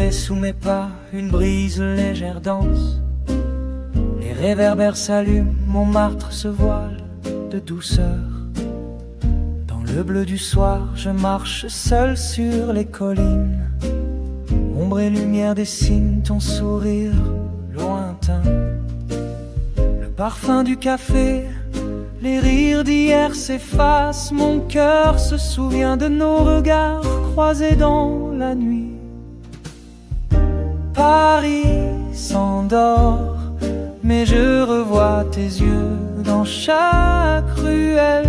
et sous mes pas une brise légère danse. Les réverbères s'allument, Montmartre se voile de douceur. Dans le bleu du soir, je marche seul sur les collines. Ombre et lumière dessinent ton sourire lointain. Le parfum du café, les rires d'hier s'effacent. Mon cœur se souvient de nos regards croisés dans la nuit. Paris s'endort, mais je revois tes yeux dans chaque ruelle.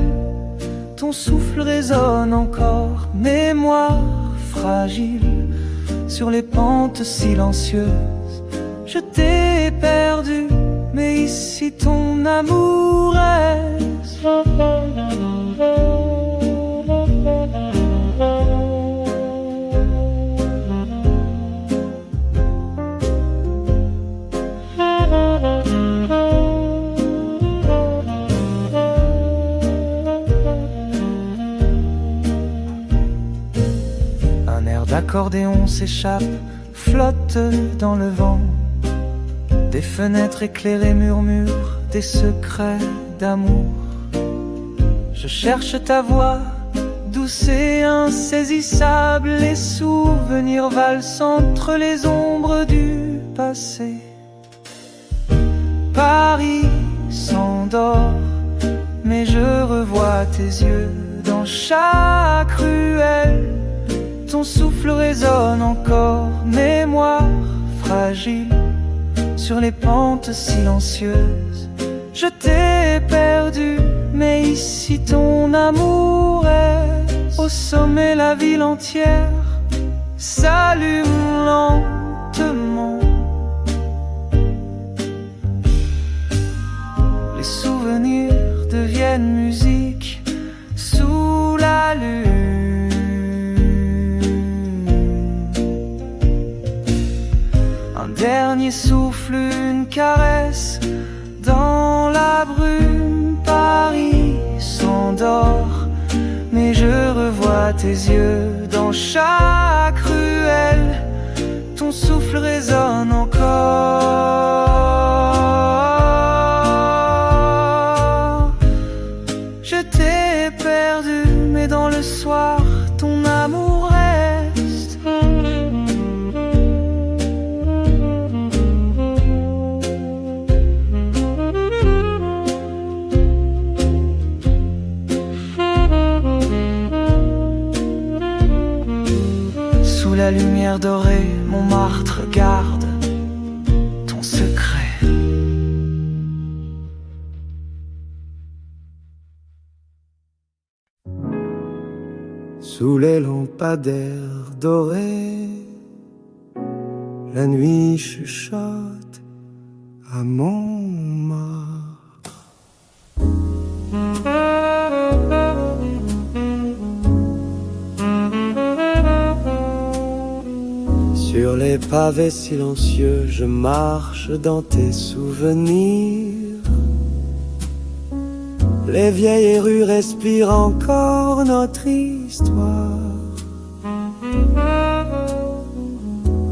Ton souffle résonne encore, mémoire fragile. Sur les pentes silencieuses, je t'ai perdu, mais ici ton amour reste. Un air d'accordéon s'échappe, flotte dans le vent. Des fenêtres éclairées murmurent des secrets d'amour. Je cherche ta voix, douce et insaisissable. Les souvenirs valsent entre les ombres du passé. Paris s'endort, mais je revois tes yeux dans chaque ruelle. Ton souffle résonne encore, mémoire fragile. Sur les pentes silencieuses, je t'ai perdu, mais ici ton amour est. Au sommet, la ville entière s'allume lentement. Les souvenirs deviennent musique sous la lune. Un dernier souffle, une caresse dans la brume. Paris s'endort, mais je revois tes yeux dans chaque ruelle. Ton souffle résonne encore. Je t'ai perdu, mais dans le soir, ton amour reste. Sous la lumière dorée, Montmartre garde ton secret. Sous les lampadaires dorés, la nuit chuchote à Montmartre. Sur les pavés silencieux, je marche dans tes souvenirs. Les vieilles rues respirent encore notre histoire.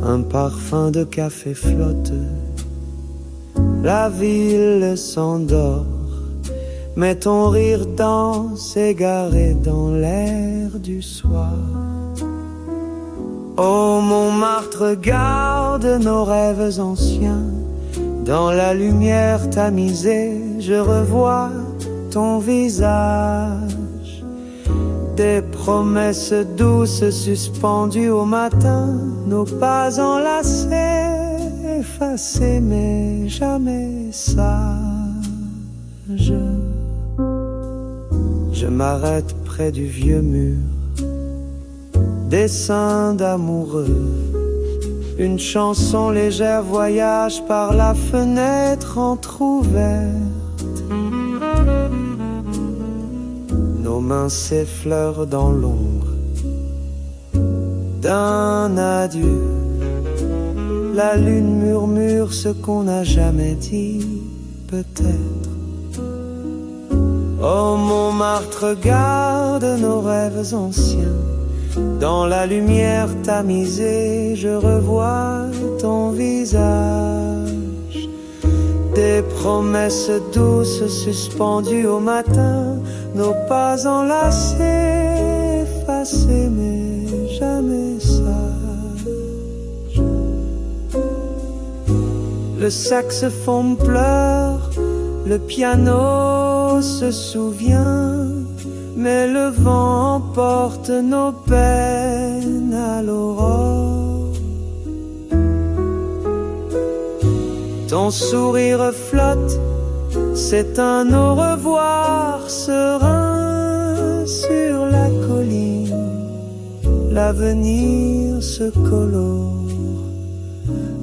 Un parfum de café flotte, la ville s'endort, mais ton rire danse égaré dans l'air du soir. Oh Montmartre, garde nos rêves anciens. Dans la lumière tamisée, je revois ton visage. Des promesses douces suspendues au matin, nos pas enlacés, effacés mais jamais sages. Je m'arrête près du vieux mur, dessin d'amoureux. Une chanson légère voyage par la fenêtre entr'ouverte. Nos mains s'effleurent dans l'ombre d'un adieu. La lune murmure ce qu'on n'a jamais dit, peut-être. Oh Montmartre, garde nos rêves anciens. Dans la lumière tamisée, je revois ton visage. Des promesses douces suspendues au matin, nos pas enlacés, effacés mais jamais sages. Le saxophone pleure, le piano se souvient, mais le vent emporte nos peines à l'aurore. Ton sourire flotte, c'est un au revoir serein sur la colline. L'avenir se colore.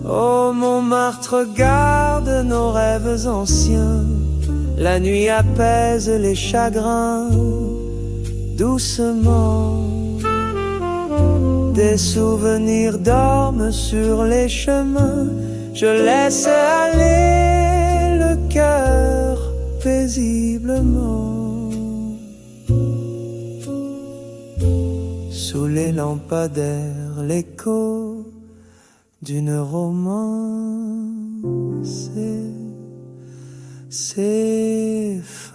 Oh Montmartre, garde nos rêves anciens. La nuit apaise les chagrins doucement. Des souvenirs dorment sur les chemins. Je laisse aller le cœur paisiblement. Sous les lampadaires, l'écho d'une romance s'efface.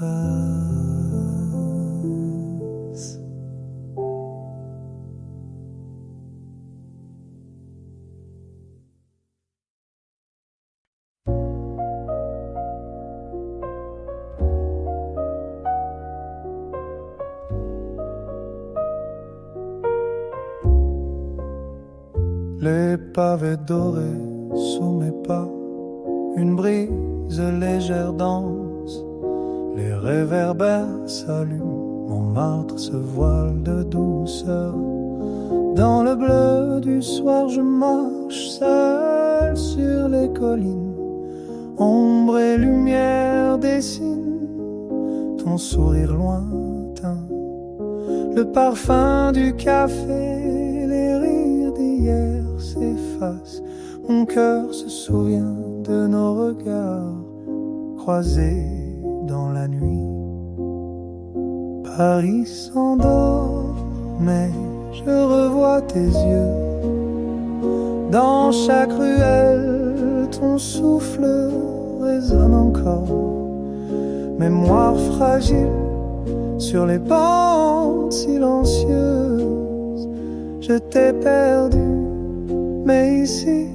Les pavés dorés sous mes pas, une brise légère danse, les réverbères s'allument, Montmartre se voile de douceur. Dans le bleu du soir je marche seul sur les collines, ombre et lumière dessinent ton sourire lointain, le parfum du café, les rires d'hier s'effacent. Mon cœur se souvient de nos regards croisés dans la nuit. Paris s'endort, mais je revois tes yeux. Dans chaque ruelle, ton souffle résonne encore. Mémoire fragile sur les pentes silencieuses. Je t'ai perdu, mais ici,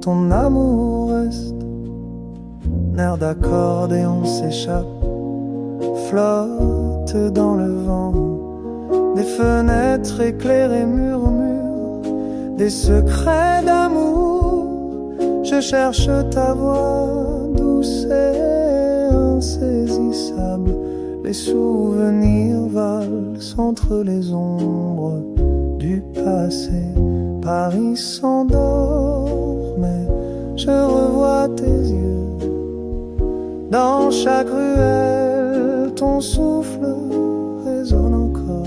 ton amour reste. Nerf d'accordéon s'échappe, flotte dans le vent. Des fenêtres éclairées murmurent des secrets d'amour. Je cherche ta voix douce et insaisissable. Les souvenirs valsent entre les ombres du passé. Paris s'endort, mais je revois tes yeux. Dans chaque ruelle, ton souffle résonne encore.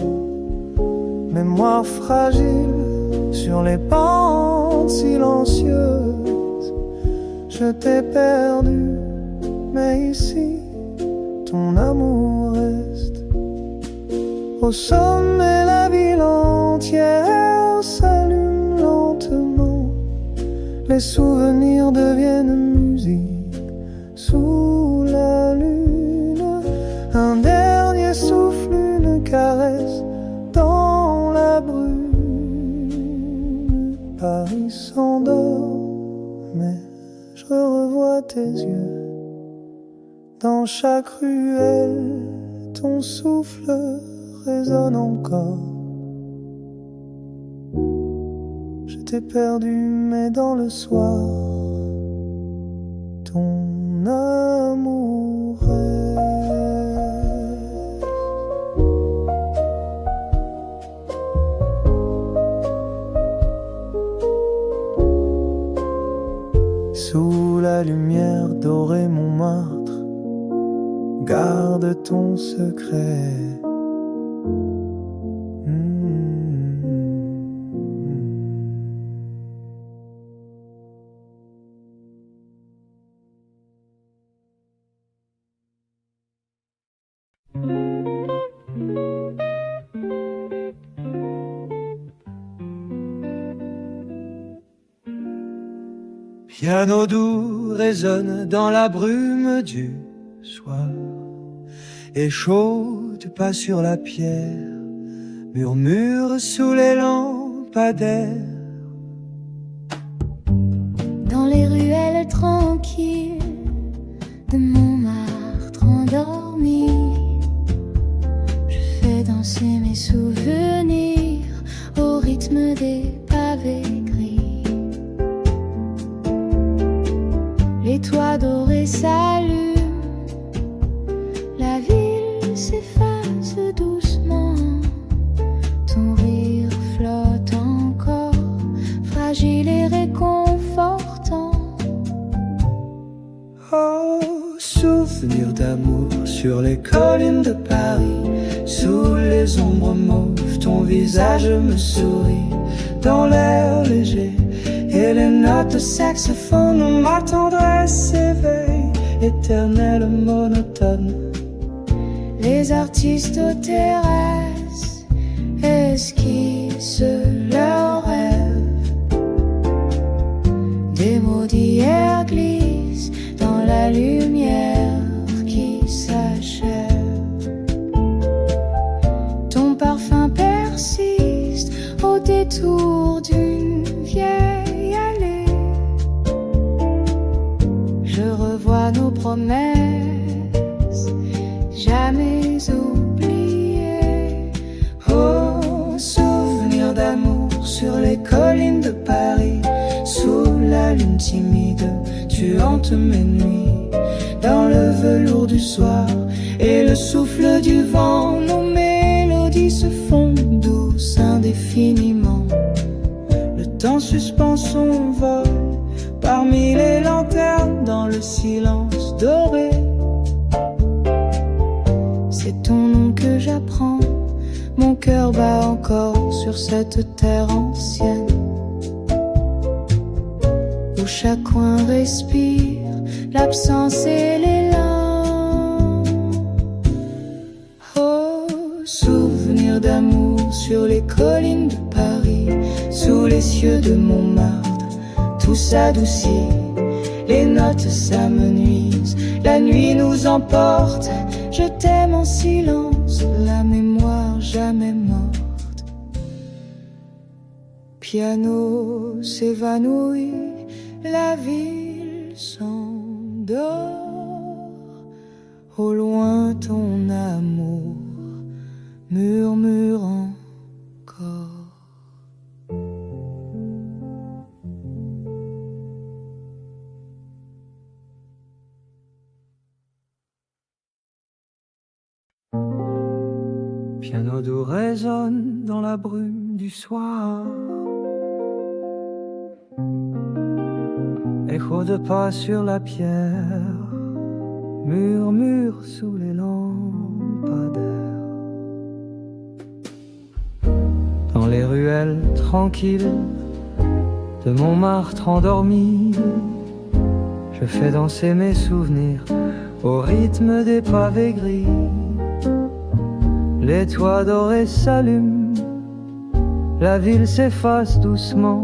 Mémoire fragile sur les pentes silencieuses. Je t'ai perdu, mais ici, ton amour reste. Au sommet, la ville entière s'allume lentement. Les souvenirs deviennent musique sous la lune. Un dernier souffle, une caresse dans la brume. Paris s'endort, mais je revois tes yeux. Dans chaque ruelle, ton souffle résonne encore. Je t'ai perdu, mais dans le soir, ton amour reste. Sous la lumière dorée, Montmartre, garde ton secret. Piano doux résonne dans la brume du soir, et chaude pas sur la pierre, murmure sous les lampadaires. Dans les ruelles tranquilles de Montmartre endormi, je fais danser mes souvenirs au rythme des pavés gris. Les toits dorés s'allument, la ville s'efface doucement, ton rire flotte encore, fragile et réconfortant. Oh, souvenir d'amour sur les collines de Paris, sous les ombres mauves, ton visage me sourit. Dans l'air léger et les notes de saxophone, ma tendresse s'éveille, éternelle monotone. Les artistes aux terrasses esquissent leurs rêves. Des mots d'hier glissent dans la lumière qui s'achève. Ton parfum persiste au détour d'une vieille allée. Je revois nos promesses jamais oubliées. Oh, souvenir d'amour sur les collines de Paris, sous la lune timide, tu hantes mes nuits. Dans le velours du soir et le souffle du vent, nos mélodies se font douces indéfiniment. Le temps suspend son vol parmi les lanternes dans le silence doré. C'est ton nom que j'apprends, mon cœur bat encore sur cette terre ancienne, où chaque coin respire l'absence et l'élan. Oh, souvenir d'amour sur les collines de Paris, sous les cieux de Montmartre, tout s'adoucit, les notes s'amenuisent, la nuit nous emporte. Je t'aime en silence, la mémoire jamais morte. Piano s'évanouit, la ville s'endort. Au loin ton amour murmure encore. Piano doux résonne dans la brume du soir, écho de pas sur la pierre, murmure sous les lampadaires. Dans les ruelles tranquilles de Montmartre endormi, je fais danser mes souvenirs au rythme des pavés gris. Les toits dorés s'allument, la ville s'efface doucement,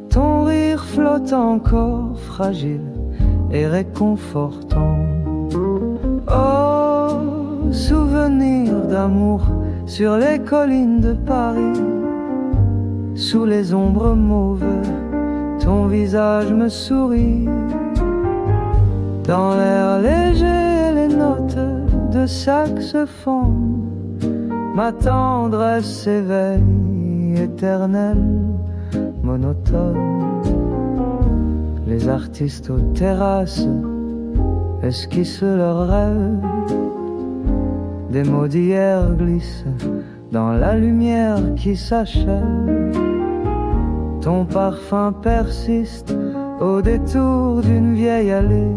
ton rire flotte encore, fragile et réconfortant. Oh, souvenir d'amour sur les collines de Paris, sous les ombres mauves, ton visage me sourit. Dans l'air léger, les notes de saxophone, ma tendresse s'éveille, éternelle, monotone. Les artistes aux terrasses esquissent leurs rêves. Des mots d'hier glissent dans la lumière qui s'achève. Ton parfum persiste au détour d'une vieille allée.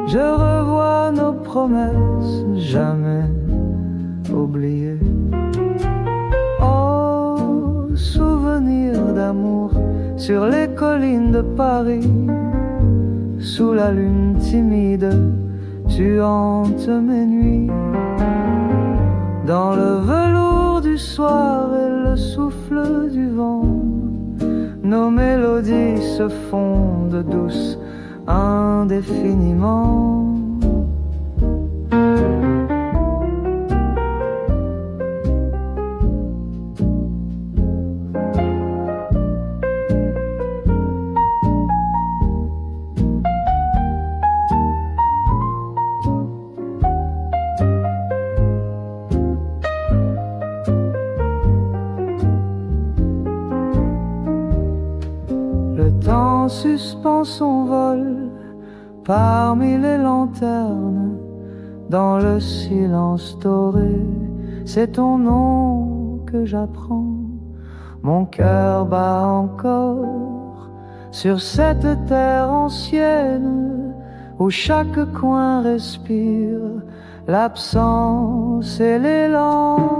Je revois nos promesses jamais oubliées. Oh, souvenir d'amour sur les collines de Paris, sous la lune timide, tu hantes mes nuits. Dans le velours du soir et le souffle du vent, nos mélodies se fondent douces indéfiniment. Suspend son vol parmi les lanternes dans le silence doré. C'est ton nom que j'apprends. Mon cœur bat encore sur cette terre ancienne où chaque coin respire l'absence et l'élan.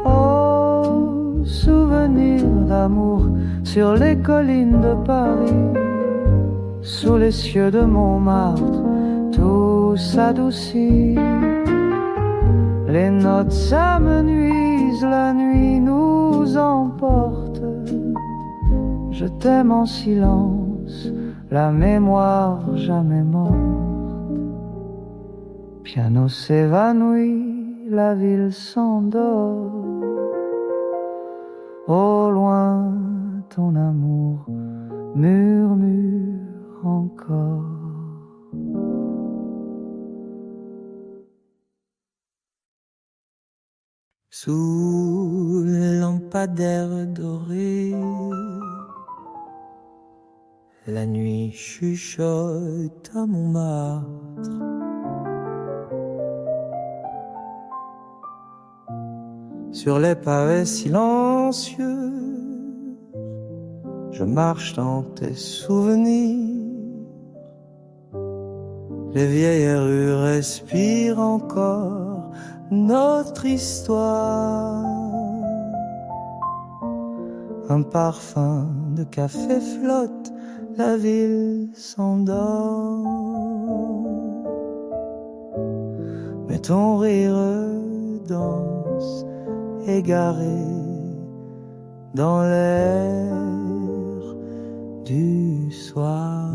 Oh, souvenir d'amour sur les collines de Paris, sous les cieux de Montmartre, tout s'adoucit. Les notes s'amenuisent, la nuit nous emporte. Je t'aime en silence, la mémoire jamais morte. Piano s'évanouit, la ville s'endort. Au loin, ton amour murmure encore. Sous le lampadaire doré, la nuit chuchote à Montmartre. Sur les pavés silencieux, je marche dans tes souvenirs. Les vieilles rues respirent encore notre histoire. Un parfum de café flotte, la ville s'endort. Mais ton rire danse égaré dans l'air du soir.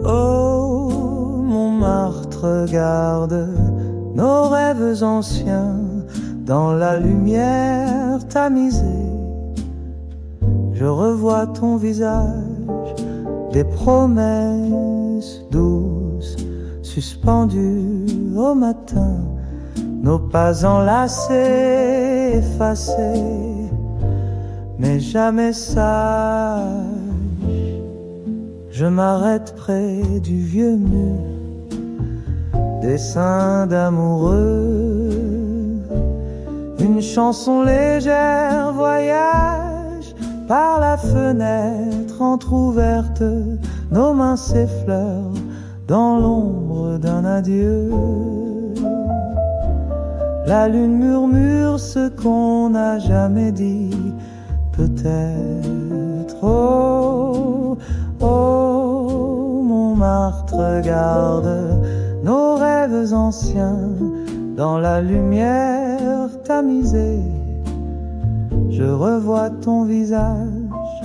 Oh, Montmartre, regarde nos rêves anciens dans la lumière tamisée. Je revois ton visage, des promesses douces suspendues au matin, nos pas enlacés, effacés, mais jamais sages. Je m'arrête près du vieux mur, dessin d'amoureux, une chanson légère voyage par la fenêtre entr'ouverte, nos mains s'effleurent dans l'ombre d'un adieu. La lune murmure ce qu'on n'a jamais dit, peut-être. Oh, oh, Montmartre, regarde nos rêves anciens dans la lumière tamisée. Je revois ton visage,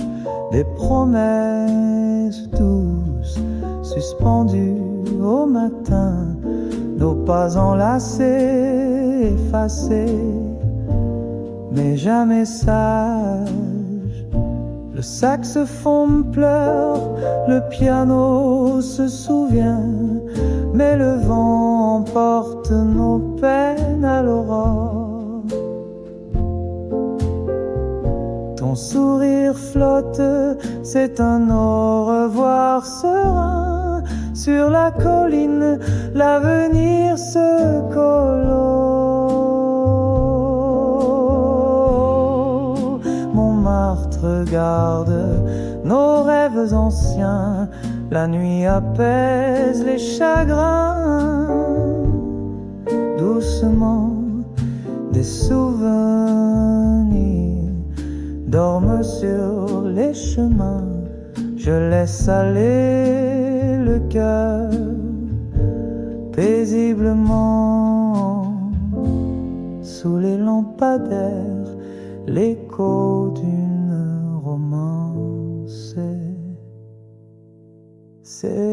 des promesses douces suspendues au matin, nos pas enlacés, effacés, mais jamais sages. Le saxophone pleure, le piano se souvient, mais le vent emporte nos peines à l'aurore. Ton sourire flotte, c'est un au revoir serein. Sur la colline, l'avenir se colore. Montmartre, regarde nos rêves anciens, la nuit apaise les chagrins. Doucement, des souvenirs dorment sur les chemins. Je laisse aller le cœur paisiblement sous les lampadaires, l'écho d'une romance s'efface.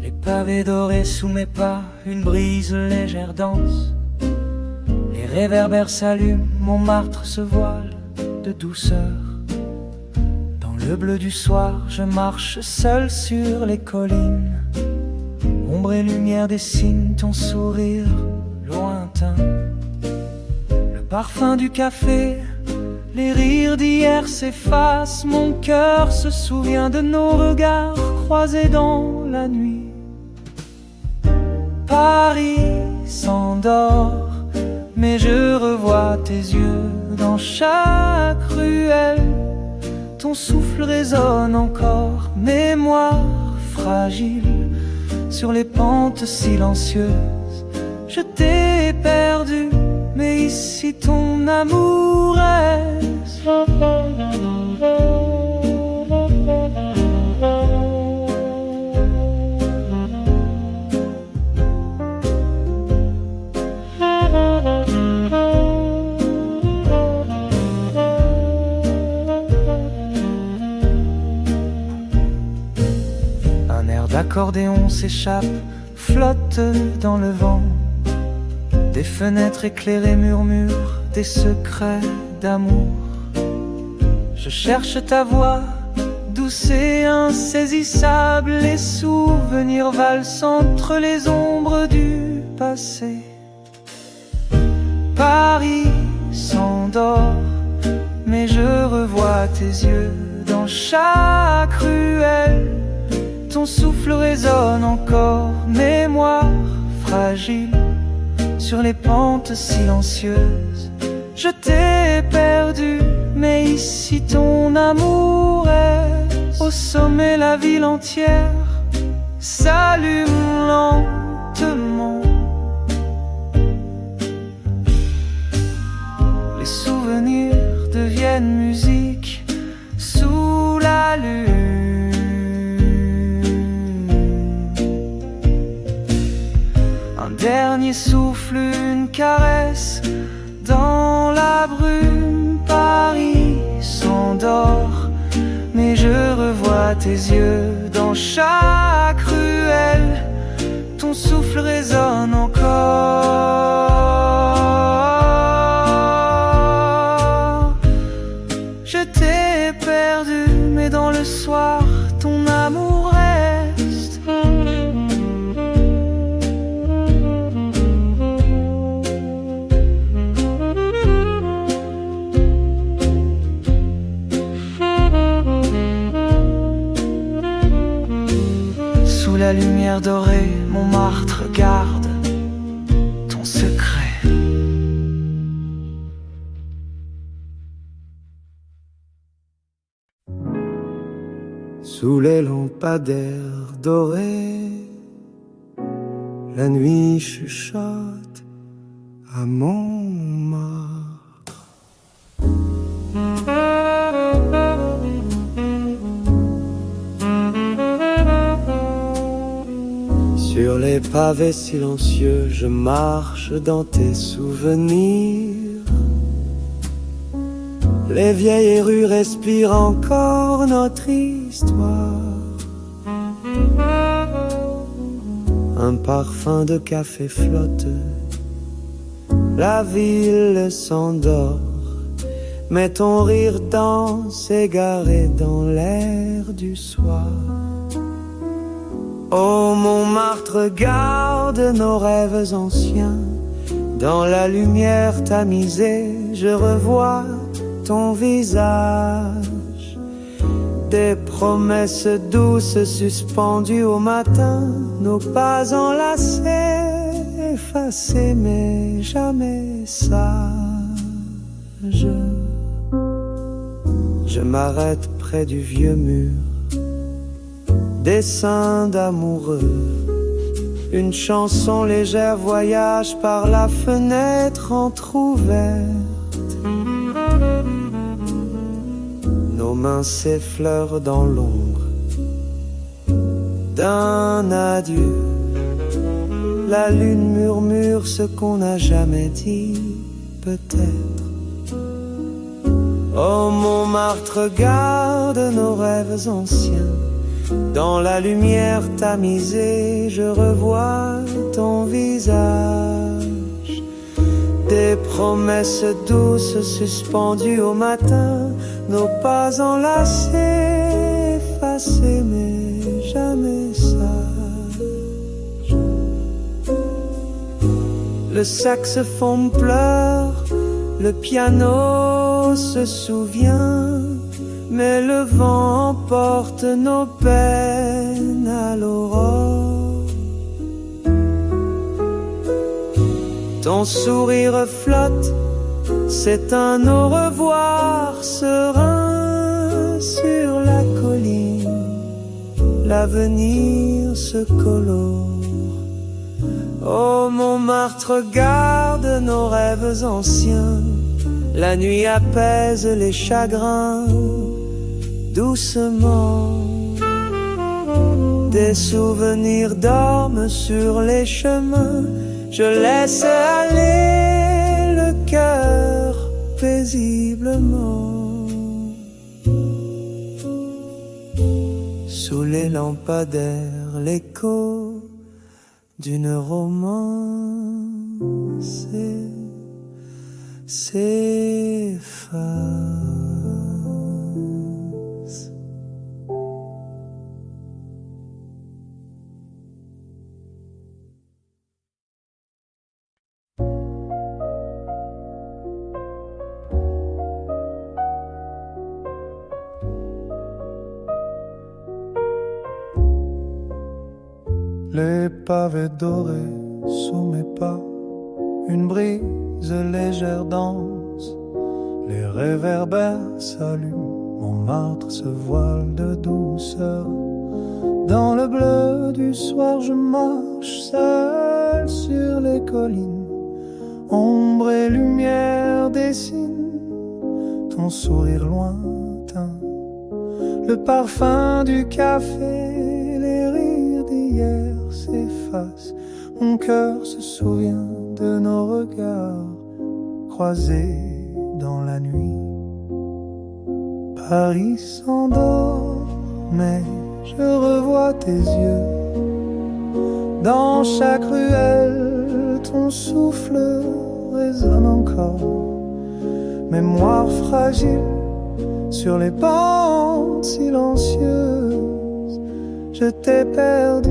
Les pavés dorés sous mes pas, une brise légère danse. Les réverbères s'allument, Montmartre se voile de douceur. Dans le bleu du soir, je marche seul sur les collines. Ombre et lumière dessinent ton sourire lointain. Le parfum du café, les rires d'hier s'effacent. Mon cœur se souvient de nos regards croisés dans la nuit. Paris s'endort, mais je revois tes yeux dans chaque ruelle. Ton souffle résonne encore, mémoire fragile sur les pentes silencieuses. Je t'ai perdu, mais ici ton amour reste. Un air d'accordéon s'échappe, flotte dans le vent. Des fenêtres éclairées murmurent des secrets d'amour. Je cherche ta voix, douce et insaisissable. Les souvenirs valsent entre les ombres du passé. Paris s'endort, mais je revois tes yeux dans chaque ruelle. Ton souffle résonne encore, mémoire fragile sur les pentes silencieuses. Je t'ai perdu, mais ici ton amour est. Au sommet la ville entière s'allume lentement. Les souvenirs deviennent musique sous la lune. Un dernier souffle, une caresse dans la brume. Paris s'endort, mais je revois tes yeux dans chaque ruelle. Ton souffle résonne encore. Je t'ai perdu, mais dans le soir, ton amour reste. Sous la lumière dorée, Montmartre garde ton secret. Sous les lampadaires dorés, la nuit chuchote à Montmartre. Sur les pavés silencieux, je marche dans tes souvenirs. Les vieilles rues respirent encore notre histoire. Un parfum de café flotte, la ville s'endort, mais ton rire danse égaré dans l'air du soir. Oh Montmartre, garde nos rêves anciens. Dans la lumière tamisée, je revois ton visage. des promesses douces suspendues au matin, nos pas enlacés, effacés mais jamais sages. Je m'arrête près du vieux mur, dessin d'amoureux. Une chanson légère voyage par la fenêtre entr'ouverte. Nos mains s'effleurent dans l'ombre d'un adieu. La lune murmure ce qu'on n'a jamais dit, peut-être. Oh Montmartre, garde nos rêves anciens. Dans la lumière tamisée, je revois ton visage. Des promesses douces suspendues au matin, nos pas enlacés, effacés mais jamais sages. Le saxophone pleure, le piano se souvient, mais le vent emporte nos peines à l'aurore. Ton sourire flotte, c'est un au revoir serein sur la colline. L'avenir se colore. Oh Montmartre, garde nos rêves anciens. La nuit apaise les chagrins doucement. Des souvenirs dorment sur les chemins. Je laisse aller le cœur paisiblement. Sous les lampadaires, l'écho d'une romance s'efface. Les pavés dorés sous mes pas, une brise légère danse, les réverbères s'allument, Montmartre se voile de douceur. Dans le bleu du soir je marche seul sur les collines, ombre et lumière dessinent ton sourire lointain, le parfum du café, les rires d'hier s'effacent, mon cœur se souvient de nos regards croisés dans la nuit. Paris s'endort, mais je revois tes yeux. Dans chaque ruelle, ton souffle résonne encore. Mémoire fragile sur les pentes silencieuses. Je t'ai perdu,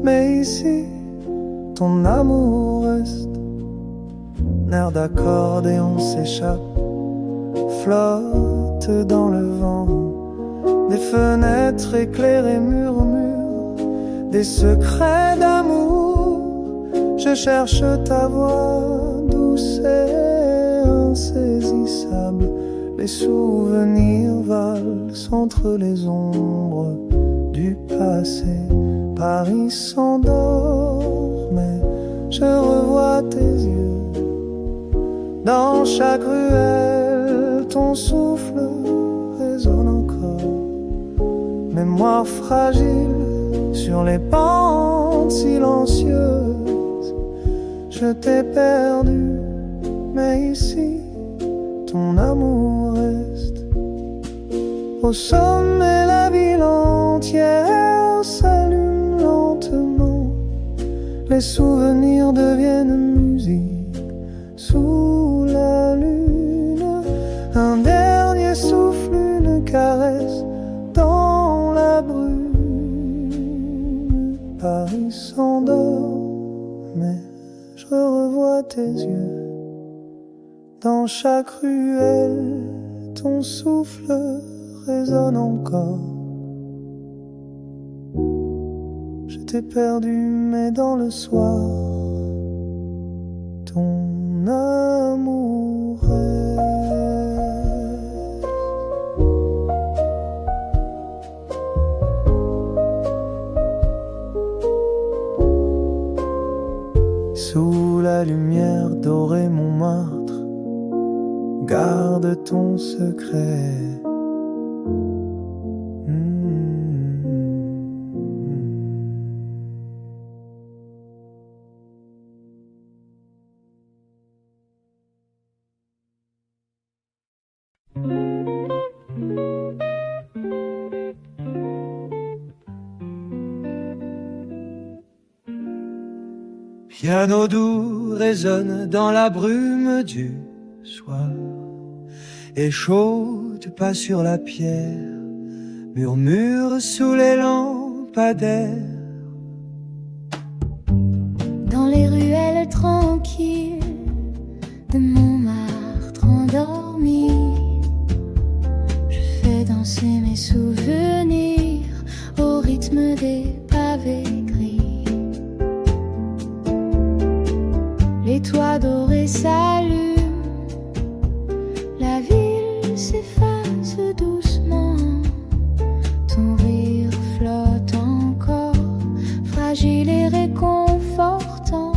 mais ici, ton amour reste. Nerf d'accordéon s'échappe, flotte dans le vent. Des fenêtres éclairées murmurent des secrets d'amour. Je cherche ta voix douce et insaisissable. Les souvenirs valsent entre les ombres du passé. Paris s'endort, mais je revois tes yeux. Dans chaque ruelle, ton souffle résonne encore. Mémoire fragile sur les pentes silencieuses. Je t'ai perdu, mais ici, ton amour reste. Au sommet, la ville entière s'allume lentement. Les souvenirs deviennent musique sous la lune. Un dernier souffle, une caresse dans la brume. Paris s'endort, mais je revois tes yeux. Dans chaque ruelle, ton souffle résonne encore. Je t'ai perdu, mais dans le soir, ton amour reste. Sous la lumière dorée Montmartre, garde ton secret. Piano doux résonne dans la brume du soir, et chaude pas sur la pierre, murmure sous les lampadaires. Dans les ruelles tranquilles de Montmartre endormi, je fais danser mes souvenirs au rythme des pavés gris. Les toits dorés s'allument, la ville s'efface doucement, ton rire flotte encore, fragile et réconfortant.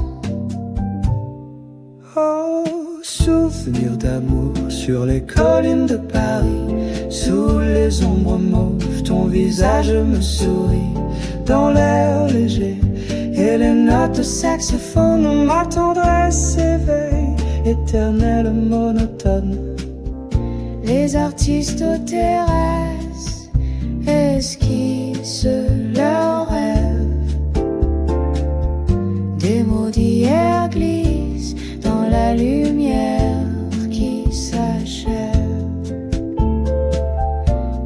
Oh, souvenir d'amour sur les collines de Paris, sous les ombres mauves, ton visage me sourit, dans l'air léger et les notes de saxophone, ma tendresse s'éveille, éternelle monotone. Les artistes aux terrasses esquissent leurs rêves. Des mots d'hier glissent dans la lumière qui s'achève.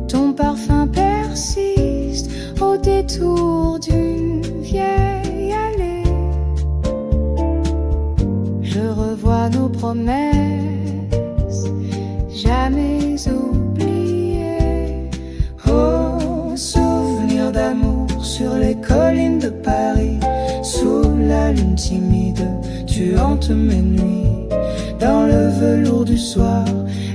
Ton parfum persiste au détour d'une vieille allée. Je revois nos promesses jamais oubliées. Oh, souvenir d'amour sur les collines de Paris, sous la lune timide, tu hantes mes nuits. Dans le velours du soir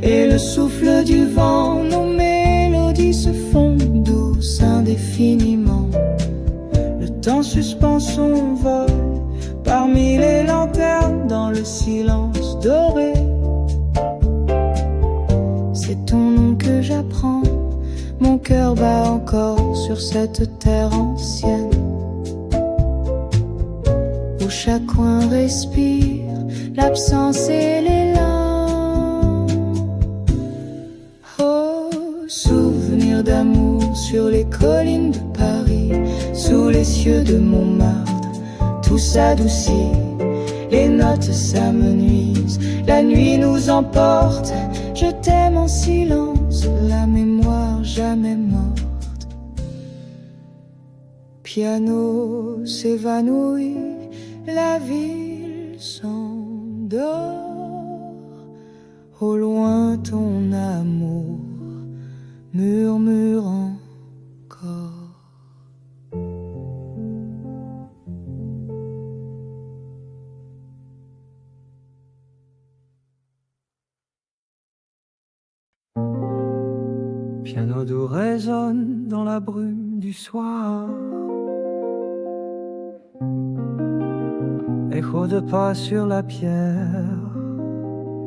et le souffle du vent, nos mélodies se font douces indéfiniment. Le temps suspend son vol parmi les lanternes dans le silence doré. C'est ton nom que j'apprends, mon cœur bat encore sur cette terre ancienne, où chaque coin respire l'absence et l'élan. Oh, souvenir d'amour sur les collines de Paris, sous les cieux de Montmartre, tout s'adoucit, les notes s'amenuisent, la nuit nous emporte. Je t'aime en silence, la mémoire jamais morte. Piano s'évanouit, la ville s'endort. Au loin ton amour murmure encore. Piano doux résonne dans la brume du soir, écho de pas sur la pierre,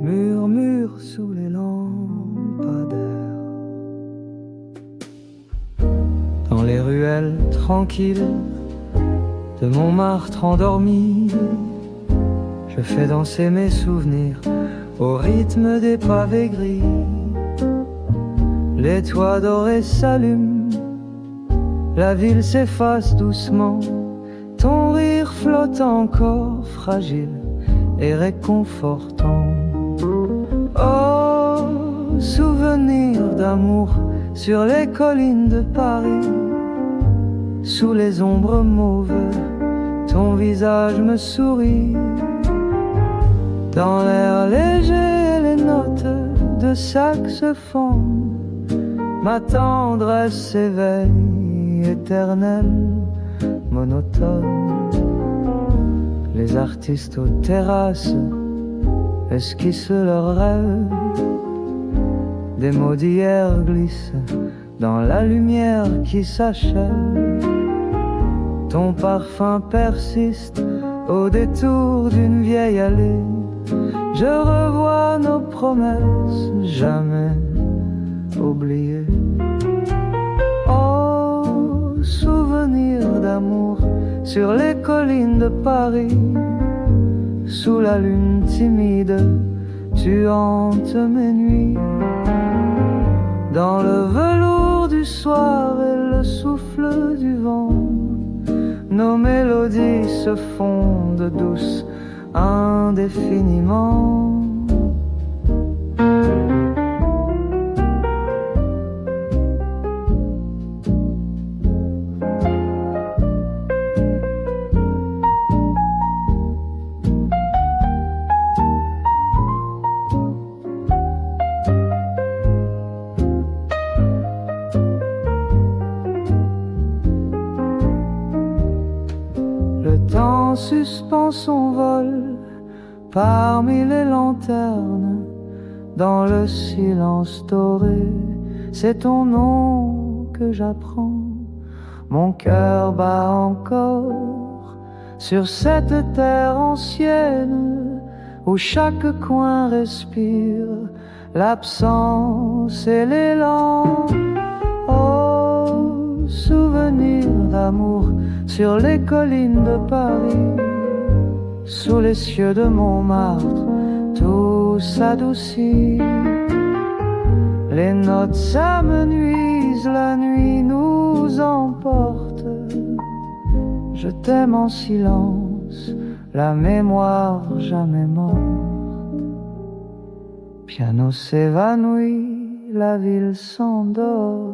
murmure sous les lampadaires. Dans les ruelles tranquilles de Montmartre endormi, je fais danser mes souvenirs au rythme des pavés gris. Les toits dorés s'allument, la ville s'efface doucement, ton rire flotte encore, fragile et réconfortant. Oh, souvenir d'amour sur les collines de Paris, sous les ombres mauves, ton visage me sourit. Dans l'air léger, les notes de saxophone ma tendresse s'éveille, éternelle, monotone. Les artistes aux terrasses esquissent leurs rêves. Des mots d'hier glissent dans la lumière qui s'achève. Ton parfum persiste au détour d'une vieille allée. Je revois nos promesses jamais oubliées. Oh, souvenir d'amour sur les collines de Paris. Sous la lune timide, tu hantes mes nuits. Dans le velours du soir et le souffle du vent, nos mélodies se fondent douces indéfiniment. Suspend son vol parmi les lanternes. Dans le silence doré, c'est ton nom que j'apprends. Mon cœur bat encore sur cette terre ancienne où chaque coin respire l'absence et l'élan. Oh, souvenir d'amour sur les collines de Paris, sous les cieux de Montmartre, tout s'adoucit. Les notes s'amenuisent, la nuit nous emporte. Je t'aime en silence, la mémoire jamais morte. Piano s'évanouit, la ville s'endort.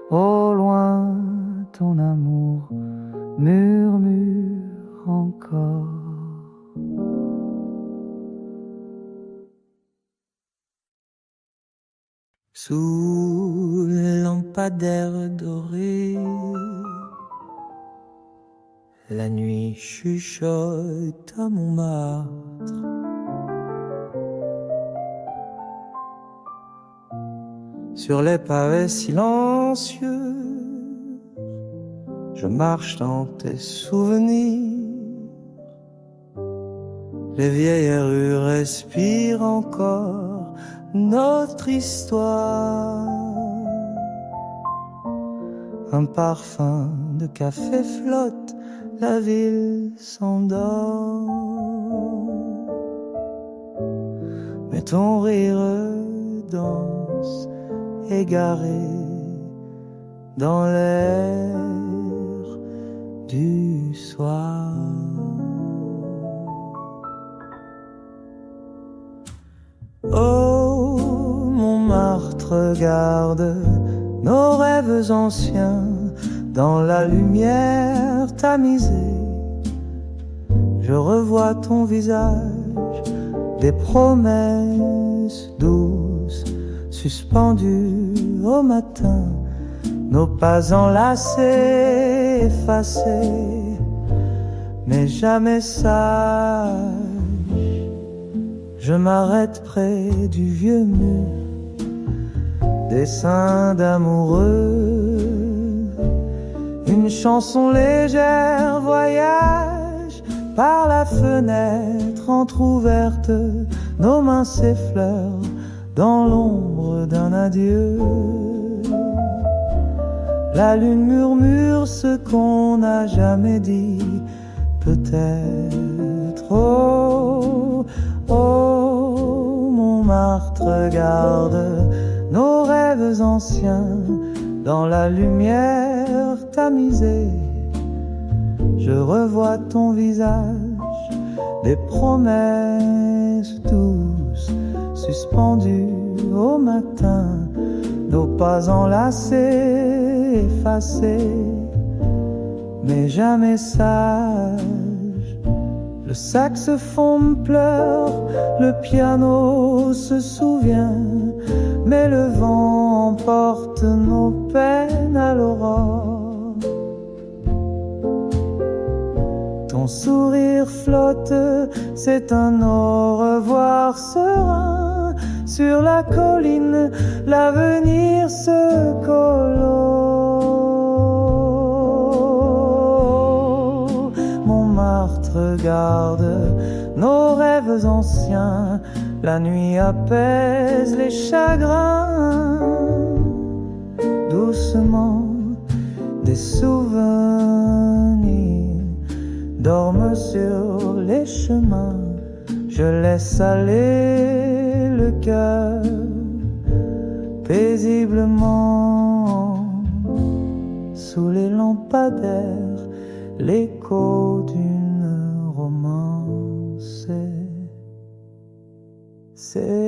Au loin, ton amour murmure encore. Sous le lampadaire doré, la nuit chuchote à Montmartre. Sur les pavés silencieux, je marche dans tes souvenirs. Les vieilles rues respirent encore notre histoire. Un parfum de café flotte, la ville s'endort. Mais ton rire danse égaré dans l'air du soir. Oh, Montmartre, regarde nos rêves anciens dans la lumière tamisée. Je revois ton visage, des promesses douces suspendues au matin, nos pas enlacés, effacés, mais jamais sages. Je m'arrête près du vieux mur, dessin d'amoureux, une chanson légère voyage par la fenêtre entr'ouverte, nos mains s'effleurent dans l'ombre d'un adieu. La lune murmure ce qu'on n'a jamais dit, peut-être. Oh, oh, Montmartre, regarde nos rêves anciens dans la lumière tamisée. Je revois ton visage, des promesses douces suspendues au matin, nos pas enlacés, effacés, mais jamais sages. Le saxophone pleure, le piano se souvient, mais le vent réconforte nos peines à l'aurore. Ton sourire flotte, c'est un au revoir serein. Sur la colline, l'avenir se colore. Montmartre garde nos rêves anciens. La nuit apaise les chagrins. Doucement, des souvenirs dorment sur les chemins. Je laisse aller le cœur paisiblement sous les lampadaires, l'écho d'une romance s'efface.